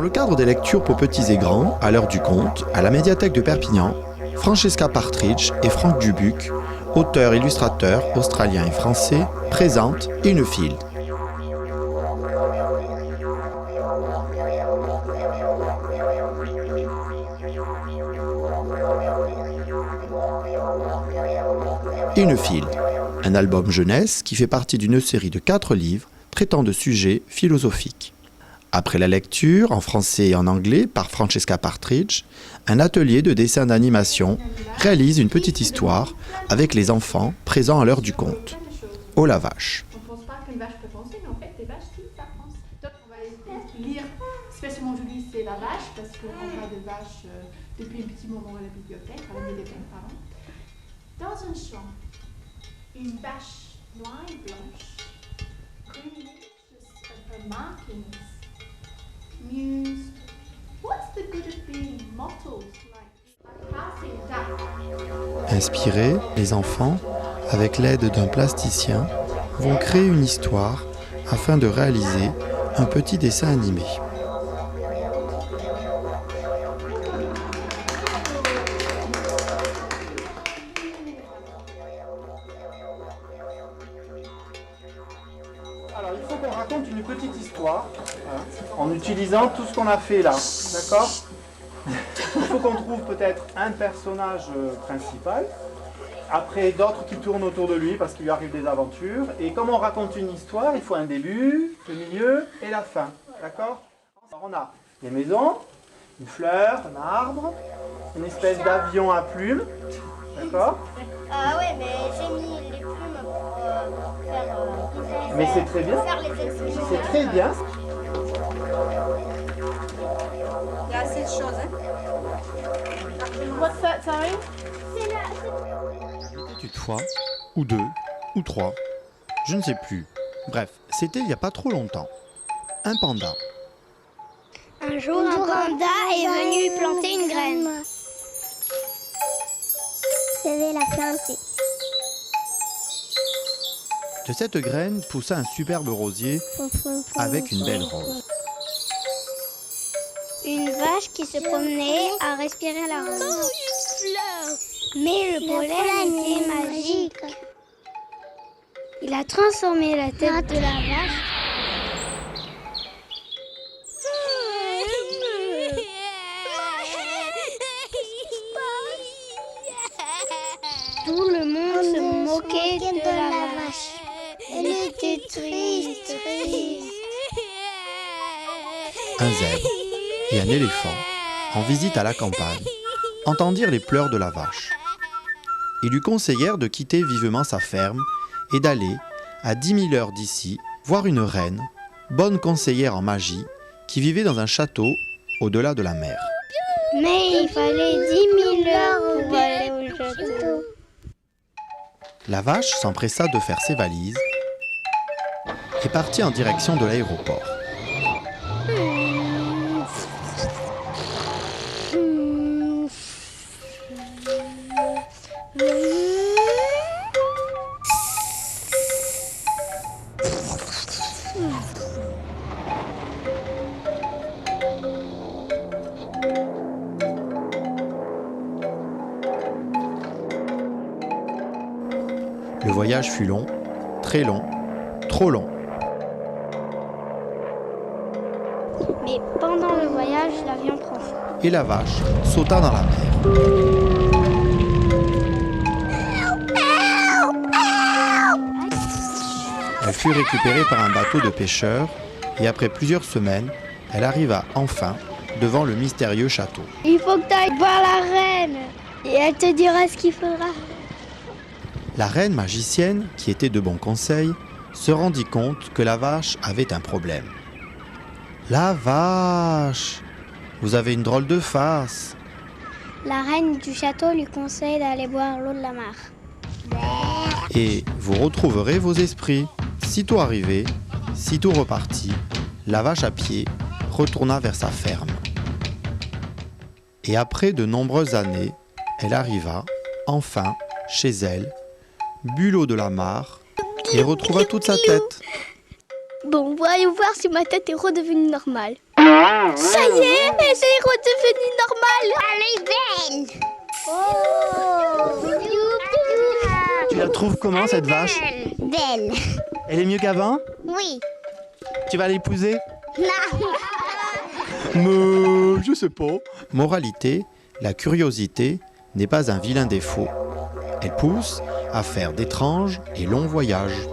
le cadre des lectures pour petits et grands, à l'heure du conte, à la médiathèque de Perpignan, Francesca Partridge et Franck Dubuc, auteurs-illustrateurs australiens et français, présentent Inefield. Inefield, un album jeunesse qui fait partie d'une série de 4 livres traitant de sujets philosophiques. Après la lecture, en français et en anglais, par Francesca Partridge, un atelier de dessin d'animation réalise une petite histoire avec les enfants présents à l'heure du conte. Oh la vache! On ne pense pas qu'une vache peut penser, mais en fait, les vaches, si, ça pense. Donc, on va lire, spécialement aujourd'hui, c'est la vache, parce qu'on a des vaches depuis un petit moment à la bibliothèque, pardon. Dans un champ, une vache noire et blanche, greenly just of her markings, mused, what's the good of being mottled like a passing duck? Inspirés, les enfants, avec l'aide d'un plasticien, vont créer une histoire afin de réaliser un petit dessin animé. Alors, il faut qu'on raconte une petite histoire en utilisant tout ce qu'on a fait là, d'accord? Il faut qu'on trouve peut-être un personnage principal, après d'autres qui tournent autour de lui parce qu'il lui arrive des aventures. Et comme on raconte une histoire, il faut un début, le milieu et la fin, d'accord? Alors, on a des maisons, une fleur, un arbre, une espèce d'avion à plumes, d'accord? Ah ouais, mais j'ai mis les plumes pour faire... Mais c'est très bien. Faire les expressions. C'est très bien. Il y a assez de choses, hein. What's that, sorry? C'est là, Une fois, ou 2, ou 3, je ne sais plus. Bref, c'était il n'y a pas trop longtemps. Un panda. Un jour, un panda est venu planter une graine. Je vais la planter. De cette graine poussa un superbe rosier avec une belle rose. Une vache qui se promenait a respiré la rose. Oh, une fleur! Mais le pollen était magique. Il a transformé la tête de la vache. Tout le monde se moquait de la vache. Elle était triste. Un zèbre et un éléphant, en visite à la campagne, entendirent les pleurs de la vache. Ils lui conseillèrent de quitter vivement sa ferme et d'aller, à 10 000 heures d'ici, voir une reine, bonne conseillère en magie, qui vivait dans un château au-delà de la mer. Mais il fallait 10 000 heures pour aller au château. La vache s'empressa de faire ses valises et partit en direction de l'aéroport. Le voyage fut long, très long, trop long. Mais pendant le voyage, l'avion prend feu. Et la vache sauta dans la mer. Elle fut récupérée par un bateau de pêcheurs et après plusieurs semaines, elle arriva enfin devant le mystérieux château. Il faut que tu ailles voir la reine et elle te dira ce qu'il faudra. La reine magicienne, qui était de bons conseils, se rendit compte que la vache avait un problème. « La vache! Vous avez une drôle de face !» La reine du château lui conseille d'aller boire l'eau de la mare. Et vous retrouverez vos esprits. Sitôt arrivé, sitôt reparti, la vache à pied retourna vers sa ferme. Et après de nombreuses années, elle arriva, enfin, chez elle, but l'eau de la mare et retrouva toute sa tête. Bon, voyons voir si ma tête est redevenue normale. Ça y est, elle est redevenue normale. Elle est belle. Oh. Tu la trouves comment cette vache? Belle. Elle est mieux qu'avant? Oui. Tu vas l'épouser? Non. Mais je sais pas. Moralité, la curiosité n'est pas un vilain défaut. Elle pousse à faire d'étranges et longs voyages.